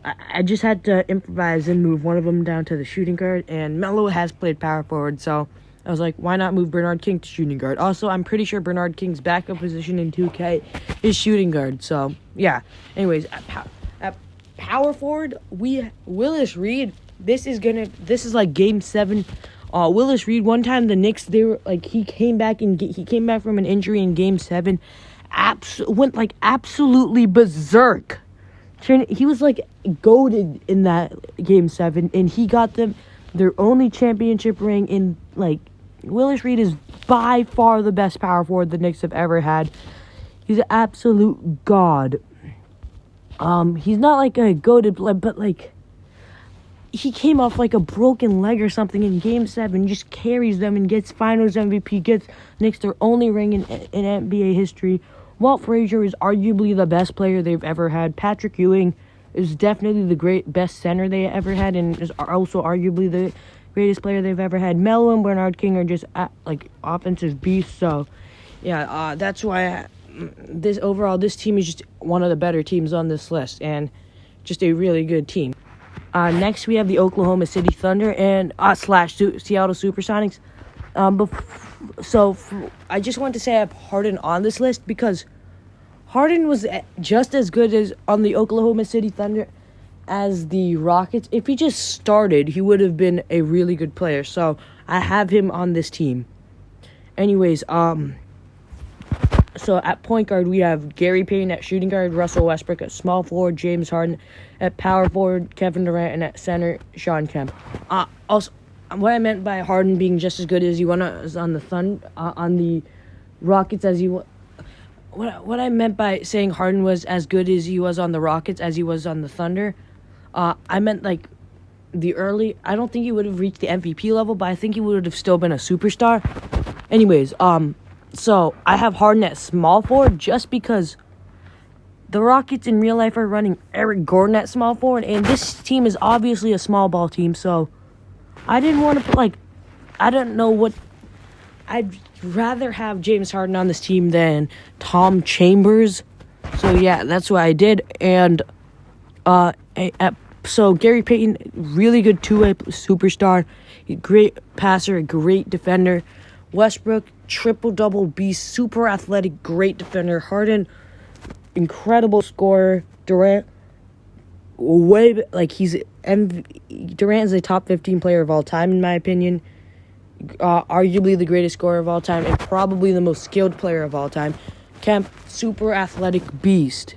I just had to improvise and move one of them down to the shooting guard, and Melo has played power forward, so I was like, why not move Bernard King to shooting guard? Also, I'm pretty sure Bernard King's backup position in 2K is shooting guard, so, yeah. Anyways, at power forward, Willis Reed, this is like Game 7. Willis Reed, one time the Knicks, they were, like, he came back from an injury in Game 7, went, like, absolutely berserk. He was, like, goated in that Game 7, and he got them their only championship ring in, like, Willis Reed is by far the best power forward the Knicks have ever had. He's an absolute god. He's not, like, a goated, but, like, he came off, like, a broken leg or something in Game 7, just carries them and gets Finals MVP, gets Knicks their only ring in NBA history. Walt Frazier is arguably the best player they've ever had. Patrick Ewing is definitely the best center they ever had, and is also arguably the greatest player they've ever had. Melo and Bernard King are just like offensive beasts. So, yeah, that's why this team is just one of the better teams on this list, and just a really good team. Next, we have the Oklahoma City Thunder and / Seattle Supersonics. I just want to say I have Harden on this list because Harden was just as good as on the Oklahoma City Thunder as the Rockets. If he just started, he would have been a really good player. So I have him on this team. Anyways, so at point guard, we have Gary Payton at shooting guard, Russell Westbrook at small forward, James Harden at power forward, Kevin Durant, and at center, Shawn Kemp. Also, what I meant by Harden being just as good as he was on the Rockets as he was. What I meant by saying Harden was as good as he was on the Rockets as he was on the Thunder, I meant like I don't think he would have reached the MVP level, but I think he would have still been a superstar. Anyways, so I have Harden at small forward just because the Rockets in real life are running Eric Gordon at small forward, and this team is obviously a small ball team, so I didn't want to put, I don't know what. I'd rather have James Harden on this team than Tom Chambers. So, yeah, that's what I did. And, so Gary Payton, really good two-way superstar. Great passer, great defender. Westbrook, triple-double beast, super athletic, great defender. Harden, incredible scorer. Durant, Durant is a top 15 player of all time, in my opinion. Arguably the greatest scorer of all time and probably the most skilled player of all time. Kemp, super athletic beast.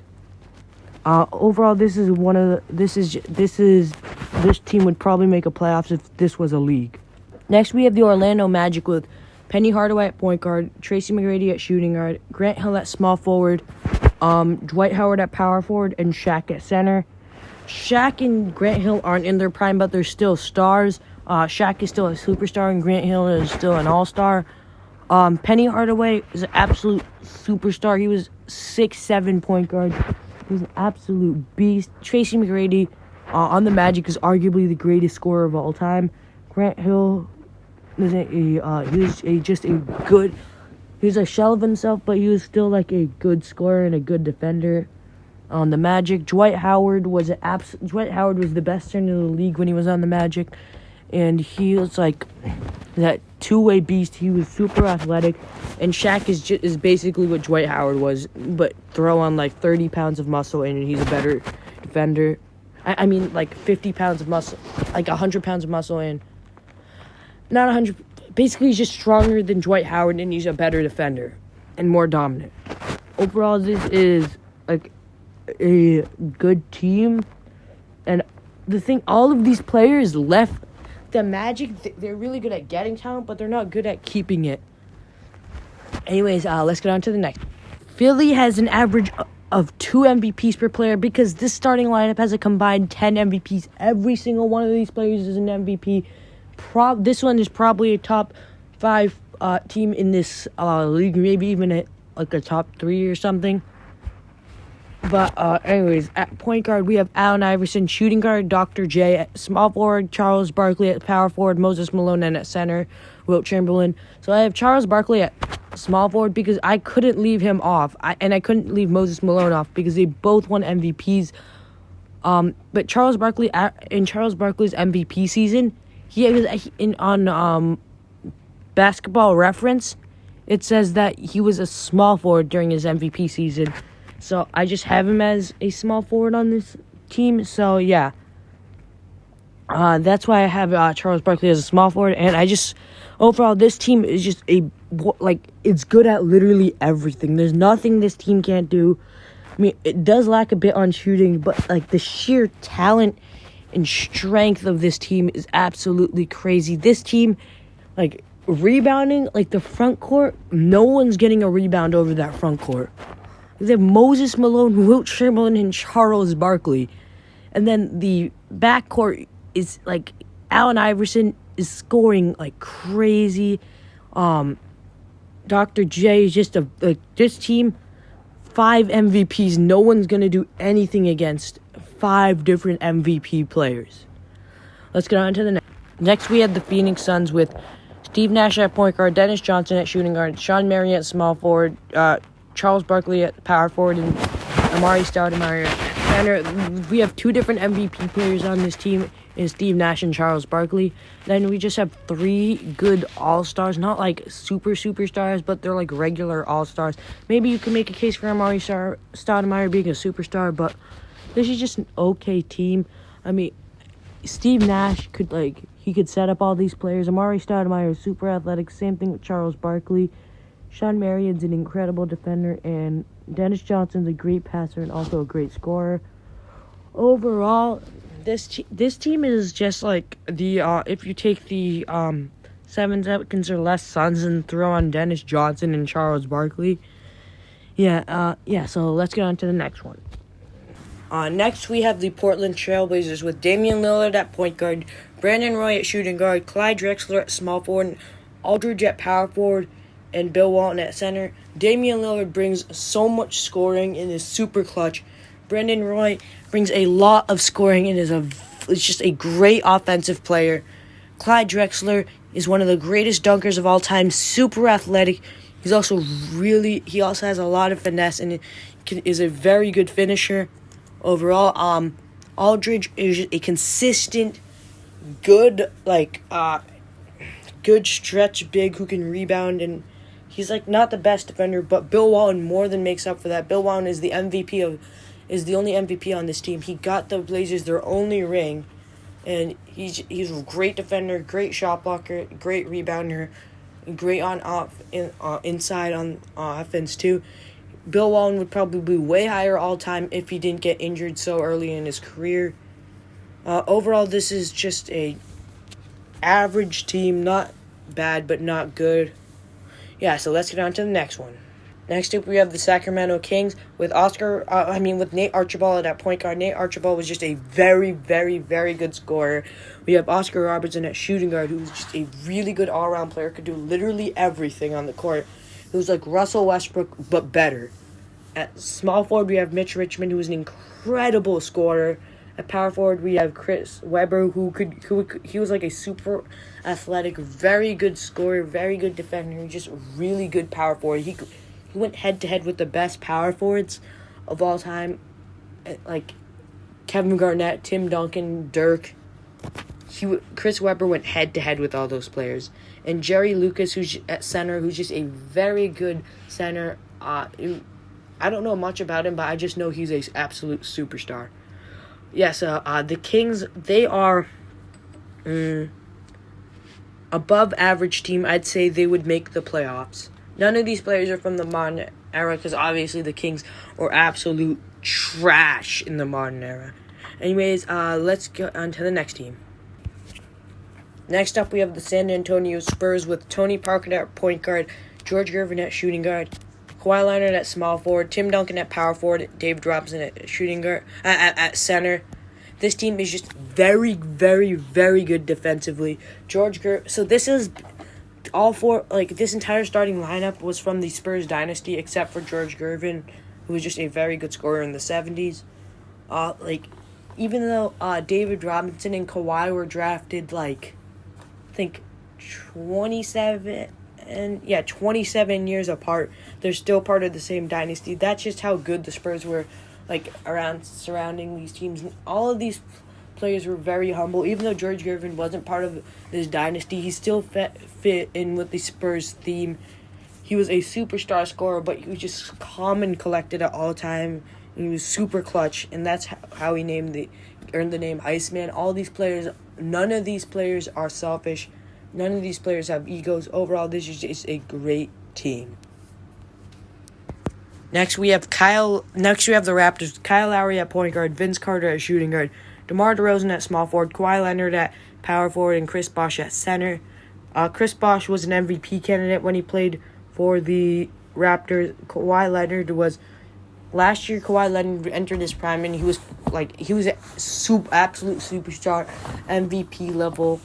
Overall, this team would probably make a playoffs if this was a league. Next, we have the Orlando Magic with Penny Hardaway at point guard, Tracy McGrady at shooting guard, Grant Hill at small forward, Dwight Howard at power forward, and Shaq at center. Shaq and Grant Hill aren't in their prime, but they're still stars. Shaq is still a superstar, and Grant Hill is still an all-star. Penny Hardaway is an absolute superstar. He was 6'7" point guard. He was an absolute beast. Tracy McGrady on the Magic is arguably the greatest scorer of all time. Grant Hill was he was a shell of himself, but he was still like a good scorer and a good defender. On the Magic, Dwight Howard was the best center in the league when he was on the Magic. And he was like that two-way beast. He was super athletic. And Shaq is basically what Dwight Howard was, but throw on like 30 pounds of muscle and he's a better defender. I mean, like 50 pounds of muscle, like 100 pounds of muscle, and not 100. Basically, he's just stronger than Dwight Howard, and he's a better defender and more dominant. Overall, this is like a good team. And the thing, all of these players left the Magic. They're really good at getting talent, but they're not good at keeping it. Anyways, let's get on to the next. Philly has an average of 2 MVPs per player because this starting lineup has a combined 10 MVPs. Every single one of these players is an MVP. This one is probably a top 5 team in this league, maybe even a top 3 or something. But anyways, at point guard, we have Allen Iverson. Shooting guard, Dr. J. At small forward, Charles Barkley. At power forward, Moses Malone. And at center, Wilt Chamberlain. So I have Charles Barkley at small forward because I couldn't leave him off. And I couldn't leave Moses Malone off because they both won MVPs. But Charles Barkley, in Charles Barkley's MVP season, he was on Basketball Reference. It says that he was a small forward during his MVP season. So I just have him as a small forward on this team. So yeah, that's why I have Charles Barkley as a small forward. And overall, this team is just it's good at literally everything. There's nothing this team can't do. I mean, it does lack a bit on shooting, but the sheer talent and strength of this team is absolutely crazy. This team, rebounding, the front court, no one's getting a rebound over that front court. They have Moses Malone, Wilt Chamberlain, and Charles Barkley. And then the backcourt is, Allen Iverson is scoring like crazy. Dr. J is just this team, 5 MVPs. No one's going to do anything against 5 different MVP players. Let's get on to the next. Next, we have the Phoenix Suns with Steve Nash at point guard, Dennis Johnson at shooting guard, Sean Marion at small forward, Charles Barkley at power forward, and Amari Stoudemire at center. We have 2 different MVP players on this team, is Steve Nash and Charles Barkley. Then we just have 3 good all-stars, not superstars, but they're regular all-stars. Maybe you can make a case for Amari Stoudemire being a superstar, but this is just an okay team. I mean, Steve Nash could set up all these players. Amari Stoudemire is super athletic. Same thing with Charles Barkley. Sean Marion's an incredible defender, and Dennis Johnson's a great passer and also a great scorer. Overall, this team is just if you take the 7 seconds or less Suns and throw on Dennis Johnson and Charles Barkley. So let's get on to the next one. Next, we have the Portland Trailblazers with Damian Lillard at point guard, Brandon Roy at shooting guard, Clyde Drexler at small forward, Aldridge at power forward, and Bill Walton at center. Damian Lillard brings so much scoring and is super clutch. Brandon Roy brings a lot of scoring and is just a great offensive player. Clyde Drexler is one of the greatest dunkers of all time, super athletic. He also has a lot of finesse and is a very good finisher. Overall, Aldridge is a consistent, good stretch big who can rebound, and he's not the best defender, but Bill Walton more than makes up for that. Bill Walton is the only MVP on this team. He got the Blazers their only ring, and he's a great defender, great shot blocker, great rebounder, great inside on offense too. Bill Walton would probably be way higher all time if he didn't get injured so early in his career. Overall, this is just a average team, not bad but not good. So let's get on to the next one. Next up, we have the Sacramento Kings with Nate Archibald at point guard. Nate Archibald was just a very, very, very good scorer. We have Oscar Robertson at shooting guard, who's just a really good all-around player, could do literally everything on the court. He was like Russell Westbrook, but better. At small forward, we have Mitch Richmond, who is an incredible scorer. At power forward, we have Chris Webber, he was like a super athletic, very good scorer, very good defender, just really good power forward. He went head-to-head with the best power forwards of all time, like Kevin Garnett, Tim Duncan, Dirk. Chris Webber went head-to-head with all those players. And Jerry Lucas, who's at center, who's just a very good center. I don't know much about him, but I just know he's an absolute superstar. The Kings, they are above average team. I'd say they would make the playoffs. None of these players are from the modern era because obviously the Kings are absolute trash in the modern era. Anyways, let's go on to the next team. Next up, we have the San Antonio Spurs with Tony Parker at point guard, George Gervin at shooting guard, Kawhi Leonard at small forward, Tim Duncan at power forward, David Robinson at shooting guard, at center. This team is just very, very, very good defensively. So this is all four, this entire starting lineup was from the Spurs dynasty, except for George Gervin, who was just a very good scorer in the 70s. Even though David Robinson and Kawhi were drafted, 27 years apart, they're still part of the same dynasty. That's just how good the Spurs were, around surrounding these teams. And all of these players were very humble. Even though George Gervin wasn't part of this dynasty, he still fit in with the Spurs theme. He was a superstar scorer, but he was just calm and collected at all time. He was super clutch, and that's how he earned the name Iceman. None of these players are selfish. None of these players have egos. Overall, this is just a great team. Next, we have the Raptors. Kyle Lowry at point guard, Vince Carter at shooting guard, DeMar DeRozan at small forward, Kawhi Leonard at power forward, and Chris Bosh at center. Chris Bosh was an MVP candidate when he played for the Raptors. Last year, Kawhi Leonard entered his prime, and he was a absolute superstar, MVP level,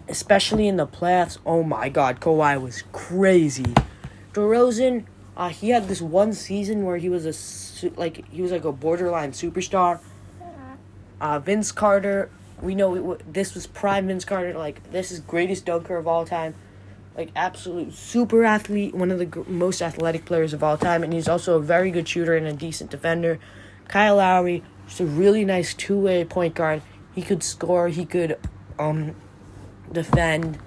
especially in the playoffs. Oh my God, Kawhi was crazy. DeRozan, he had this one season where he was a borderline superstar. Vince Carter, we know this was prime Vince Carter. This is greatest dunker of all time. Absolute super athlete, one of the most athletic players of all time, and he's also a very good shooter and a decent defender. Kyle Lowry, just a really nice two-way point guard. He could score, he could defend.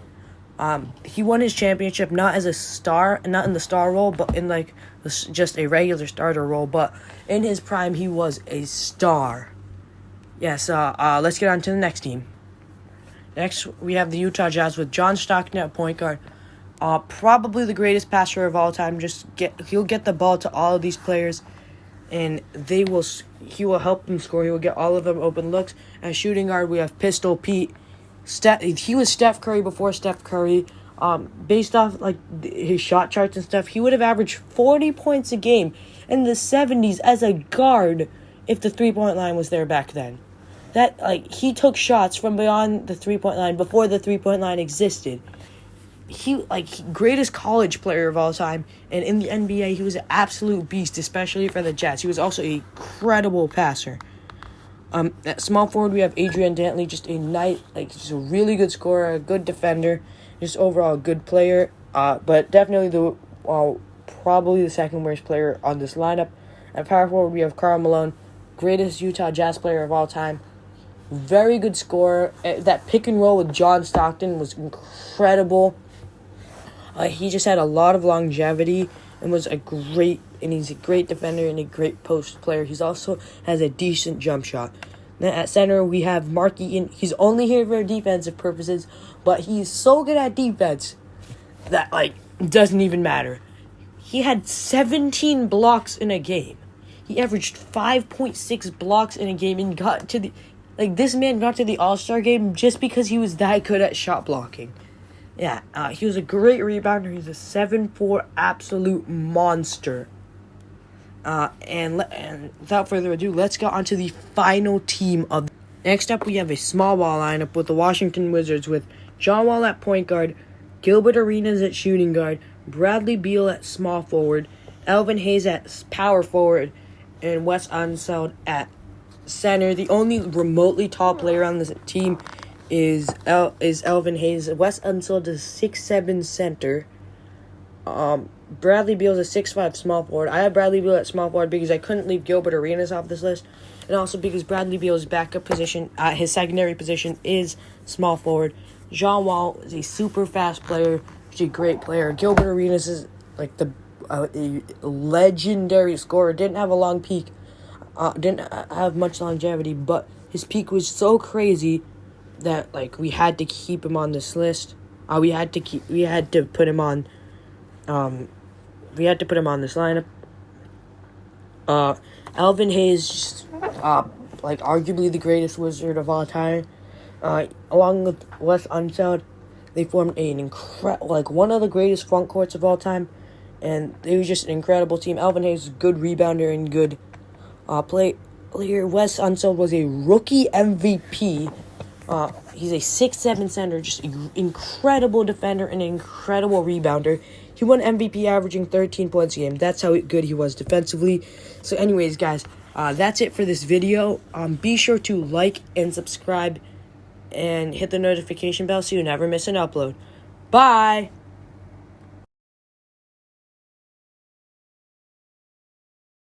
He won his championship not as a star, not in the star role, but in just a regular starter role. But in his prime, he was a star. Yes. Let's get on to the next team. Next, we have the Utah Jazz with John Stockton at point guard. Probably the greatest passer of all time. He'll get the ball to all of these players, and he will help them score. He will get all of them open looks. At shooting guard, we have Pistol Pete. He was Steph Curry before Steph Curry. Based off his shot charts and stuff, he would have averaged 40 points a game in the 70s as a guard if the 3-point line was there back then. He took shots from beyond the 3-point line before the 3-point line existed. He greatest college player of all time, and in the NBA he was an absolute beast, especially for the Jazz. He was also a credible passer. At small forward, we have Adrian Dantley, just a really good scorer, a good defender, just overall a good player. But definitely probably the second worst player on this lineup. At power forward, we have Karl Malone, greatest Utah Jazz player of all time. Very good scorer. That pick and roll with John Stockton was incredible. He just had a lot of longevity and he's a great defender and a great post player. He's also has a decent jump shot. Then at center, we have Mark Eaton. He's only here for defensive purposes, but he's so good at defense that doesn't even matter. He had 17 blocks in a game. He averaged 5.6 blocks in a game and got to the this man got to the All-Star game just because he was that good at shot blocking. Yeah, he was a great rebounder. He's a 7'4" absolute monster. And without further ado, let's go on to the final team of. Next up, we have a small ball lineup with the Washington Wizards with John Wall at point guard, Gilbert Arenas at shooting guard, Bradley Beal at small forward, Elvin Hayes at power forward, and Wes Unseld at center. The only remotely tall player on this team is Elvin Hayes. Wes Unseld is 6'7" center. Bradley Beal is a 6'5" small forward. I have Bradley Beal at small forward because I couldn't leave Gilbert Arenas off this list, and also because Bradley Beal's backup position, his secondary position, is small forward. John Wall is a super fast player. He's a great player. Gilbert Arenas is a legendary scorer. Didn't have a long peak. Didn't have much longevity, but his peak was so crazy that we had to keep him on this list. We had to put him on this lineup. Elvin Hayes, arguably the greatest Wizard of all time. Along with Wes Unseld, they formed one of the greatest front courts of all time. And it was just an incredible team. Elvin Hayes was a good rebounder and good player. Wes Unseld was a rookie MVP. He's a 6'7" center, just an incredible defender and an incredible rebounder. He won MVP averaging 13 points a game. That's how good he was defensively. So anyways, guys, that's it for this video. Be sure to like and subscribe and hit the notification bell so you never miss an upload. Bye!